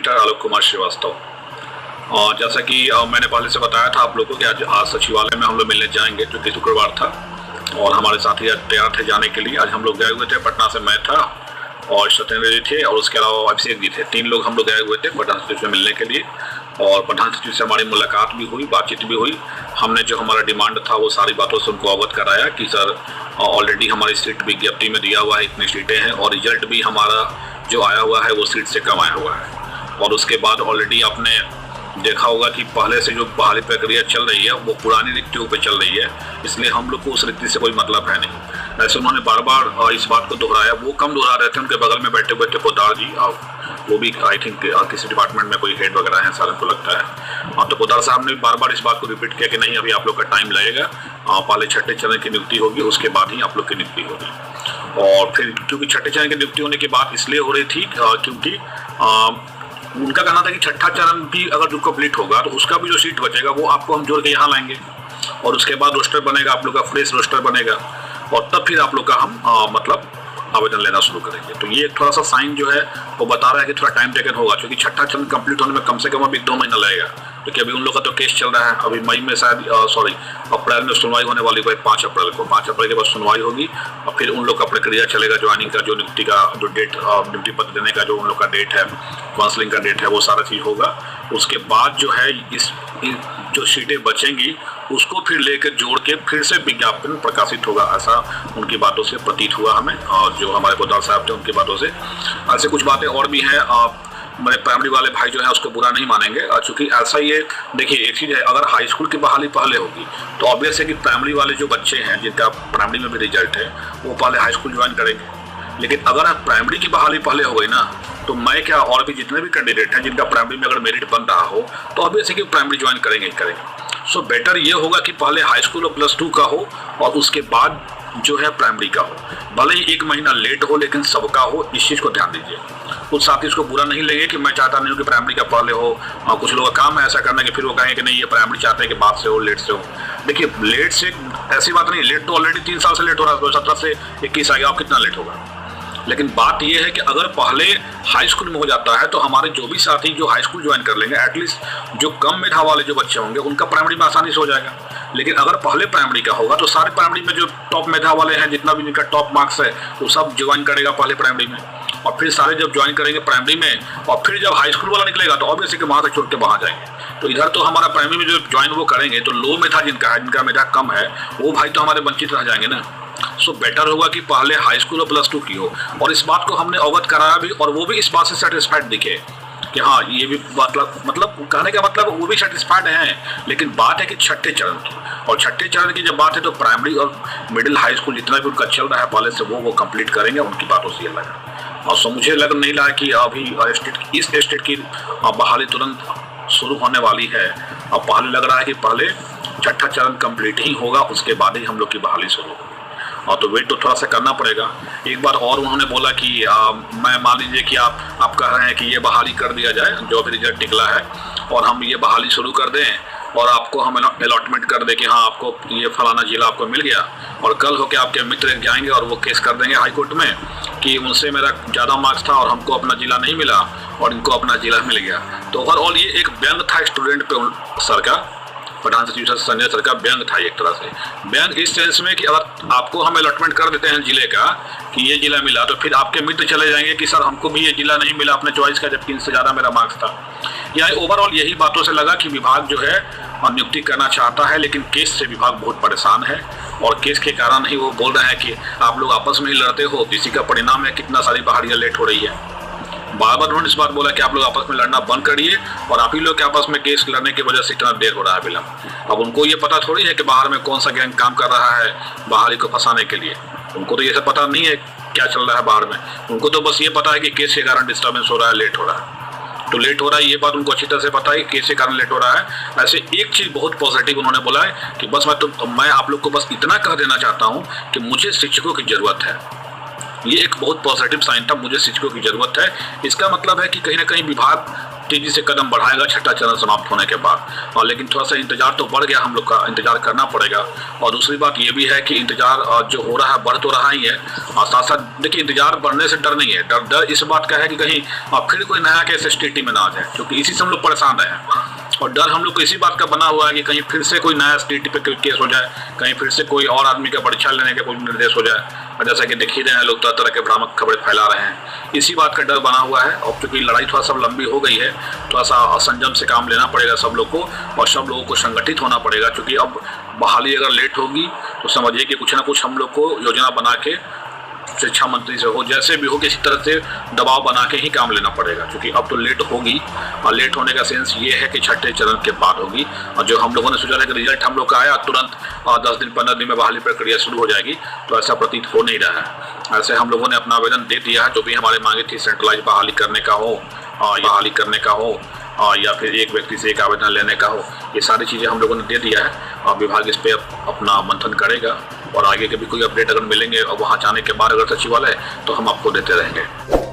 Monitor Alok Kumar Srivastava. और जैसा कि मैंने पहले से बताया था आप लोगों को कि आज सचिवालय में हम लोग मिलने जाएंगे, जो कि शुक्रवार था, और हमारे साथी आज तैयार थे जाने के लिए। आज हम लोग गए हुए थे, पटना से मैं था और सत्येंद्र जी थे और उसके अलावा अभिषेक जी थे। 3 लोग हम लोग गए हुए थे प्रधान सचिव से मिलने के लिए। और प्रधान सचिव से हमारी मुलाकात भी हुई, बातचीत भी हुई। हमने जो हमारा डिमांड था वो सारी बातों से उनको अवगत कराया कि सर ऑलरेडी हमारी सीट विज्ञप्ति में दिया हुआ है, इतनी सीटें हैं, और रिजल्ट भी हमारा जो आया हुआ है वो सीट से कम आया हुआ है। और उसके बाद ऑलरेडी आपने देखा होगा कि पहले से जो बहाली प्रक्रिया चल रही है वो पुरानी रिक्तियों पे चल रही है, इसलिए हम लोग को उस रिक्ति से कोई मतलब है नहीं। ऐसे उन्होंने बार बार इस बात को दोहराया। वो कम दोहरा रहे थे, उनके बगल में बैठे हुए थे पोदार जी, वो भी आई थिंक किसी डिपार्टमेंट में कोई हेड वगैरह है सारे को लगता है। तो पोदार साहब ने बार बार इस बात को रिपीट किया कि नहीं, अभी आप लोग का टाइम लगेगा, पहले छठे चरण की नियुक्ति होगी, उसके बाद ही आप लोग की नियुक्ति होगी। और फिर क्योंकि छठे चरण की नियुक्ति होने की बात इसलिए हो रही थी क्योंकि उनका कहना था कि छठा चरण भी अगर जो कंप्लीट होगा तो उसका भी जो सीट बचेगा वो आपको हम जोड़ के यहाँ लाएंगे, और उसके बाद रोस्टर बनेगा, आप लोग का फ्रेश रोस्टर बनेगा, और तब फिर आप लोग का हम मतलब आवेदन लेना शुरू करेंगे। तो ये थोड़ा सा साइन जो है वो बता रहा है कि थोड़ा टाइम टेकन होगा, क्योंकि छठा चरण कंप्लीट होने में कम से कम अभी 2 महीना लगेगा। क्योंकि अभी उन लोग का तो केस चल रहा है, अभी मई में शायद अप्रैल में सुनवाई होने वाली है, 5 अप्रैल को। 5 अप्रैल के बाद सुनवाई होगी और फिर उन लोग का प्रक्रिया चलेगा, ज्वाइनिंग का, जो नियुक्ति का जो डेट, नियुक्ति पत्र देने का जो उन लोग का डेट है, काउंसलिंग का डेट है, वो सारा चीज़ होगा। उसके बाद जो है इस जो सीटें बचेंगी उसको फिर लेकर जोड़ के फिर से विज्ञापन प्रकाशित होगा, ऐसा उनकी बातों से प्रतीत हुआ हमें। और जो हमारे पोदार साहब थे उनकी बातों से ऐसे कुछ बातें और भी हैं। मेरे प्राइमरी वाले भाई जो है उसको बुरा नहीं मानेंगे, चूंकि ऐसा ही है। देखिए एक चीज़ है, अगर हाई स्कूल की बहाली पहले होगी तो ऑब्वियस है कि प्राइमरी वाले जो बच्चे हैं जिनका प्राइमरी में भी रिजल्ट है वो पहले हाई स्कूल ज्वाइन करेंगे। लेकिन अगर प्राइमरी की बहाली पहले हो गई ना, तो मैं क्या और भी जितने भी कैंडिडेट हैं जिनका प्राइमरी में अगर मेरिट बन रहा हो तो ऑब्वियस है कि प्राइमरी ज्वाइन करेंगे ही करेंगे। सो बेटर ये होगा कि पहले हाई स्कूल और +2 का हो और उसके बाद जो है प्राइमरी का हो। भले ही 1 महीना लेट हो लेकिन सबका हो, इस चीज़ को ध्यान दीजिए। कुछ साथी इसको बुरा नहीं लगे कि मैं चाहता नहीं हूँ कि प्राइमरी का पहले हो, और कुछ लोगों का काम है ऐसा करना कि फिर वो कहेंगे कि नहीं ये प्राइमरी चाहते हैं कि बाद से हो, लेट से हो। देखिए लेट से ऐसी बात नहीं, लेट तो ऑलरेडी 3 साल से लेट हो रहा है, 2017 से 21 आ गया, अब कितना लेट होगा। लेकिन बात यह है कि अगर पहले हाई स्कूल में हो जाता है तो हमारे जो भी साथी जो हाई स्कूल ज्वाइन कर लेंगे, एटलीस्ट जो कम मेधा वाले जो बच्चे होंगे उनका प्राइमरी में आसानी से हो जाएगा। लेकिन अगर पहले प्राइमरी का होगा तो सारे प्राइमरी में जो टॉप मेधा वाले हैं, जितना भी जिनका टॉप मार्क्स है, वो सब ज्वाइन करेगा पहले प्राइमरी में, और फिर सारे जब ज्वाइन करेंगे प्राइमरी में, और फिर जब हाई स्कूल वाला निकलेगा तो ऑब्वियसली कि वहाँ से छोड़ के वहाँ जाएंगे। तो इधर तो हमारा प्राइमरी में जो ज्वाइन वो करेंगे तो लो मेधा जिनका है, जिनका मेधा कम है, वो भाई तो हमारे वंचित रह जाएंगे ना। सो बेटर होगा कि पहले हाई स्कूल और +2 की हो, और इस बात को हमने अवगत कराया भी, और वो भी इस बात से सेटिस्फाइड दिखे कि हाँ ये भी मतलब कहने का मतलब वो भी सेटिस्फाइड हैं। लेकिन बात है कि छठे चरण की, और छठे चरण की जब बात है तो प्राइमरी और मिडिल हाई स्कूल जितना भी उनका चल रहा है पहले से वो कंप्लीट करेंगे, उनकी बातों से ये लगा। और सो मुझे लग नहीं रहा कि अभी इस स्टेट की बहाली तुरंत शुरू होने वाली है। अब पहले लग रहा है कि पहले छठा चरण कंप्लीट ही होगा, उसके बाद ही हम लोग की बहाली शुरू होगी। और तो वेट तो थोड़ा सा करना पड़ेगा। एक बार और उन्होंने बोला कि मैं मान लीजिए कि आप कह रहे हैं कि ये बहाली कर दिया जाए, जो भी रिजल्ट निकला है, और हम ये बहाली शुरू कर दें और आपको हम अलॉटमेंट कर दें कि हाँ आपको ये फलाना जिला आपको मिल गया, और कल होके आपके मित्र जाएंगे और वो केस कर देंगे हाई कोर्ट में कि उनसे मेरा ज़्यादा मार्क्स था और हमको अपना जिला नहीं मिला और इनको अपना जिला मिल गया। तो ओवरऑल ये एक व्यंग था स्टूडेंट पे सर का, प्रधान सचिव संजय सर का व्यंग था एक तरह से। व्यंग इस सेंस में कि अगर आपको हम अलॉटमेंट कर देते हैं जिले का कि ये जिला मिला, तो फिर आपके मित्र चले जाएंगे कि सर हमको भी ये जिला नहीं मिला अपने चॉइस का, जबकि इनसे ज़्यादा मेरा मार्क्स था। या ओवरऑल यही बातों से लगा कि विभाग जो है नियुक्ति करना चाहता है, लेकिन केस से विभाग बहुत परेशान है, और केस के कारण ही वो बोल रहे हैं कि आप लोग आपस में ही लड़ते हो, इसी का परिणाम है कितना सारी बहालियाँ लेट हो रही है। बार बार उन्होंने इस बात बोला कि आप लोग आपस में लड़ना बंद करिए, और आप ही लोग के आपस में केस लड़ने की वजह से इतना देर हो रहा है विलम्ब। अब उनको ये पता थोड़ी है कि बाहर में कौन सा गैंग काम कर रहा है बहाली को फंसाने के लिए। उनको तो ये सब पता नहीं है क्या चल रहा है बाहर में। उनको तो बस ये पता है कि केस के कारण डिस्टर्बेंस हो रहा है, लेट हो रहा है। तो लेट हो रहा है ये बात उनको अच्छी तरह से पता है, केस के कारण लेट हो रहा है। ऐसे एक चीज़ बहुत पॉजिटिव उन्होंने बोला है कि बस मैं आप लोग को बस इतना कह देना चाहता हूँ कि मुझे शिक्षकों की ज़रूरत है। ये एक बहुत पॉजिटिव साइन था, मुझे शिक्षकों की ज़रूरत है। इसका मतलब है कि कहीं ना कहीं विभाग तेजी से कदम बढ़ाएगा छठा चरण समाप्त होने के बाद। और लेकिन थोड़ा सा इंतजार तो बढ़ गया, हम लोग का इंतजार करना पड़ेगा। और दूसरी बात ये भी है कि इंतजार जो हो रहा है बढ़ तो रहा ही है, और साथ साथ देखिए इंतजार बढ़ने से डर नहीं है, डर इस बात का है कि कहीं फिर कोई नया केस STT में ना आ जाए, क्योंकि इसी से हम लोग परेशान रहे हैं। और डर हम लोग को इसी बात का बना हुआ है कि कहीं फिर से कोई नया STT पे केस हो जाए, कहीं फिर से कोई और आदमी का परीक्षा लेने का कोई निर्देश हो जाए। और जैसा कि देख ही रहे हैं, लोग तरह तरह के भ्रामक खबरें फैला रहे हैं, इसी बात का डर बना हुआ है। और क्योंकि लड़ाई थोड़ा सा लंबी हो गई है, थोड़ा सा संयम से काम लेना पड़ेगा सब लोग को, और सब लोगों को संगठित होना पड़ेगा। क्योंकि अब बहाली अगर लेट होगी तो समझिए कि कुछ ना कुछ हम लोग को योजना बना के शिक्षा मंत्री से हो, जैसे भी हो, किसी तरह से दबाव बना के ही काम लेना पड़ेगा। क्योंकि अब तो लेट होगी, और लेट होने का सेंस ये है कि छठे चरण के बाद होगी। और जो हम लोगों ने सोचा था कि रिजल्ट हम लोग का आया तुरंत 10 दिन 15 दिन में बहाली प्रक्रिया शुरू हो जाएगी, तो ऐसा प्रतीत हो नहीं रहा है। ऐसे हम लोगों ने अपना आवेदन दे दिया है, जो भी हमारे मांगे थी, सेंट्रलाइज बहाली करने का हो, या फिर एक व्यक्ति से एक आवेदन लेने का हो, ये सारी चीज़ें हम लोगों ने दे दिया है। और विभाग इस पर अपना मंथन करेगा, और आगे के भी कोई अपडेट अगर मिलेंगे और वहाँ जाने के बाद अगर सचिवालय, तो हम आपको देते रहेंगे।